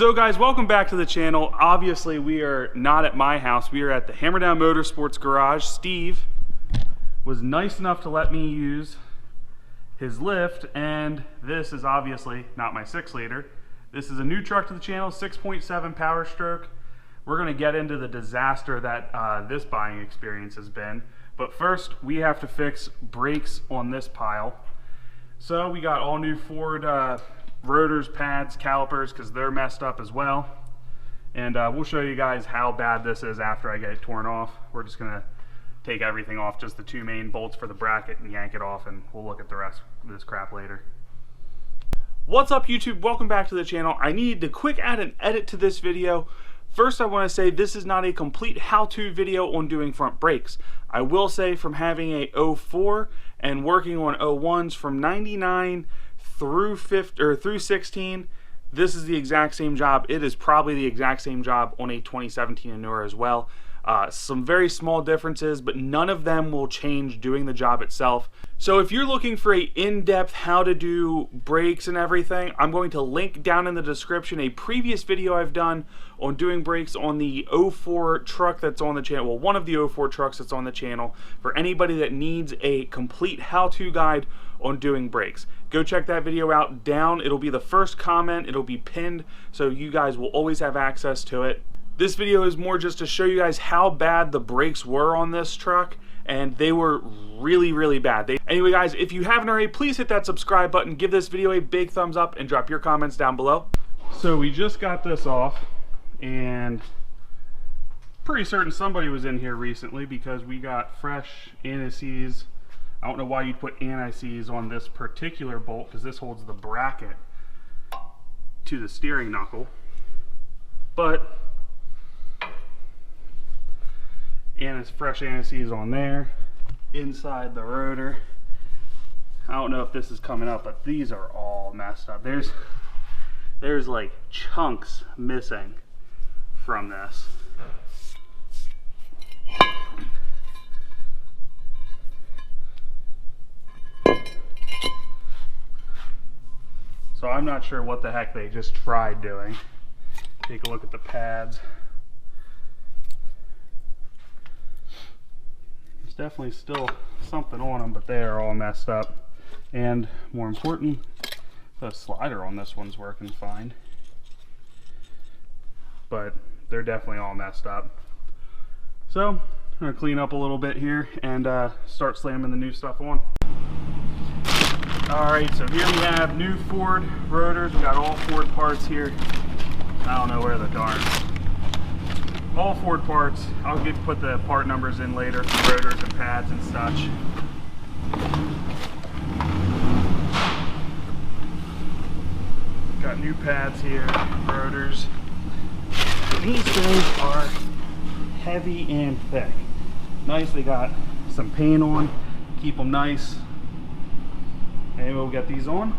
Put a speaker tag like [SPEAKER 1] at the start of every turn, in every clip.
[SPEAKER 1] So guys, welcome back to the channel. Obviously we are not at my house, we are at the Hammerdown Motorsports garage. Steve was nice enough to let me use his lift, and this is obviously not my 6-liter. This is a new truck to the channel, 6.7 power stroke. We're going to get into the disaster that this buying experience has been, but first we have to fix brakes on this pile. So we got all new Ford rotors, pads, calipers, because they're messed up as well. And we'll show you guys how bad this is after I get it torn off. We're just going to take everything off, just the 2 main bolts for the bracket, and yank it off, and we'll look at the rest of this crap later. What's up YouTube? Welcome back to the channel. I need to quick add an edit to this video. First, I want to say this is not a complete how-to video on doing front brakes. I will say from having a 04 and working on 01s from 99 through 16, this is the exact same job. It is probably the exact same job on a 2017 and newer as well. Some very small differences, but none of them will change doing the job itself. So if you're looking for a in-depth how to do brakes and everything, I'm going to link down in the description a previous video I've done on doing brakes on the 04 truck that's on the channel. Well, one of the 04 trucks that's on the channel, for anybody that needs a complete how-to guide on doing brakes. Go check that video out down. It'll be the first comment. It'll be pinned, so you guys will always have access to it. This video is more just to show you guys how bad the brakes were on this truck, and they were really bad. Anyway guys, if you haven't already, please hit that subscribe button, give this video a big thumbs up, and drop your comments down below. So we just got this off, and pretty certain somebody was in here recently because we got fresh anti-seize. I don't know why you'd put anti-seize on this particular bolt, because this holds the bracket to the steering knuckle, but and it's fresh anti-seize on there inside the rotor. I don't know if this is coming up, but these are all messed up. There's like chunks missing from this. So I'm not sure what the heck they just tried doing. Take a look at the pads. There's definitely still something on them, but they are all messed up. And more important, the slider on this one's working fine. But they're definitely all messed up. So I'm gonna clean up a little bit here and start slamming the new stuff on. Alright, so here we have new Ford rotors. We got all Ford parts here. I don't know where the darn. All Ford parts. I'll put the part numbers in later for rotors and pads and such. Got new pads here, rotors. These things are heavy and thick. Nice, they got some paint on, keep them nice. And we'll get these on.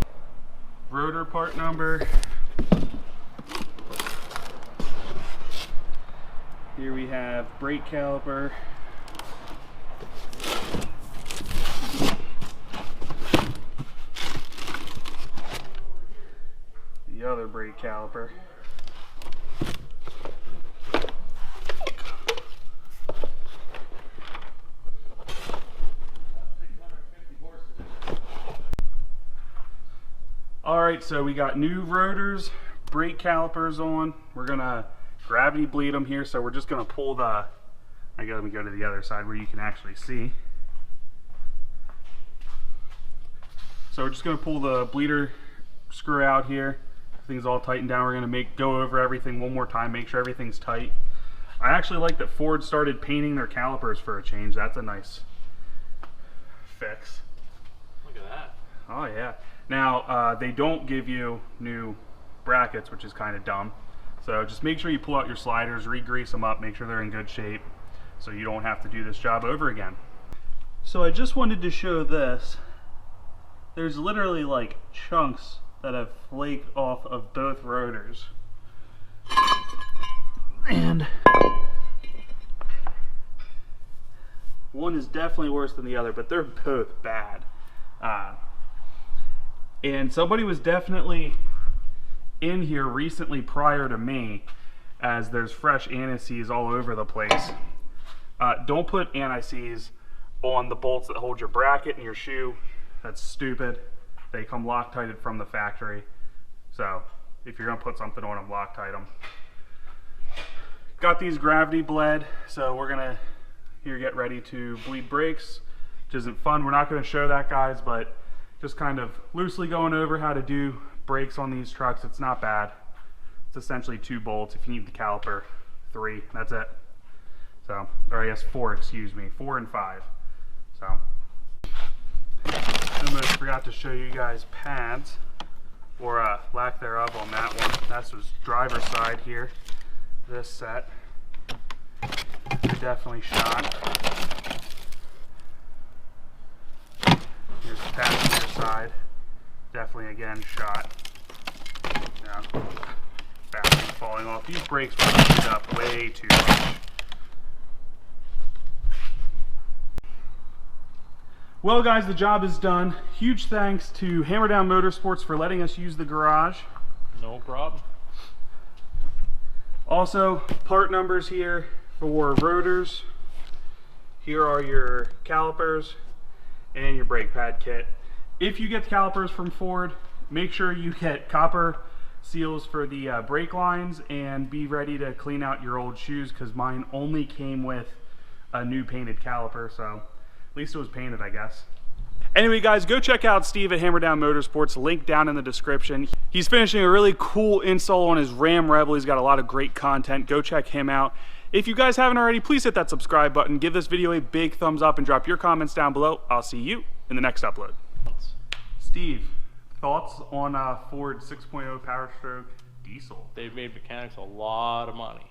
[SPEAKER 1] Rotor part number. Here we have brake caliper. The other brake caliper. Alright, so we got new rotors, brake calipers on. We're gonna gravity bleed them here, so we're just gonna pull the, let me go to the other side where you can actually see. So we're just gonna pull the bleeder screw out here. Everything's all tightened down. We're gonna go over everything one more time, make sure everything's tight. I actually like that Ford started painting their calipers for a change. That's a nice fix.
[SPEAKER 2] Look at that.
[SPEAKER 1] Oh yeah. Now, they don't give you new brackets, which is kind of dumb. So just make sure you pull out your sliders, re-grease them up, make sure they're in good shape, so you don't have to do this job over again. So I just wanted to show this. There's literally like chunks that have flaked off of both rotors. And one is definitely worse than the other, but they're both bad. And somebody was definitely in here recently prior to me, as there's fresh anti-seize all over the place. Don't put anti-seize on the bolts that hold your bracket and your shoe. That's stupid. They come Loctited from the factory. So if you're gonna put something on them, Loctite them. Got these gravity bled, so we're gonna here get ready to bleed brakes, which isn't fun. We're not gonna show that, guys, but just kind of loosely going over how to do brakes on these trucks. It's not bad. It's essentially 2 bolts. If you need the caliper, 3, that's it. So, or I guess 4, excuse me, 4 and 5. So, almost forgot to show you guys pads, or lack thereof on that one. That's was driver's side here. This set, definitely shot. Here's the passenger side, definitely again shot. Yeah, battery falling off. These brakes were heated up way too much. Well, guys, the job is done. Huge thanks to Hammer Down Motorsports for letting us use the garage.
[SPEAKER 2] No problem.
[SPEAKER 1] Also, part numbers here for rotors. Here are your calipers and your brake pad kit. If you get the calipers from Ford, make sure you get copper seals for the brake lines, and be ready to clean out your old shoes, because mine only came with a new painted caliper, so at least it was painted, I guess. Anyway, guys, go check out Steve at Hammer Down Motorsports, link down in the description. He's finishing a really cool install on his Ram Rebel. He's got a lot of great content. Go check him out. If you guys haven't already, please hit that subscribe button, give this video a big thumbs up, and drop your comments down below. I'll see you in the next upload. Steve, thoughts on Ford 6.0 Power Stroke Diesel?
[SPEAKER 2] They've made mechanics a lot of money.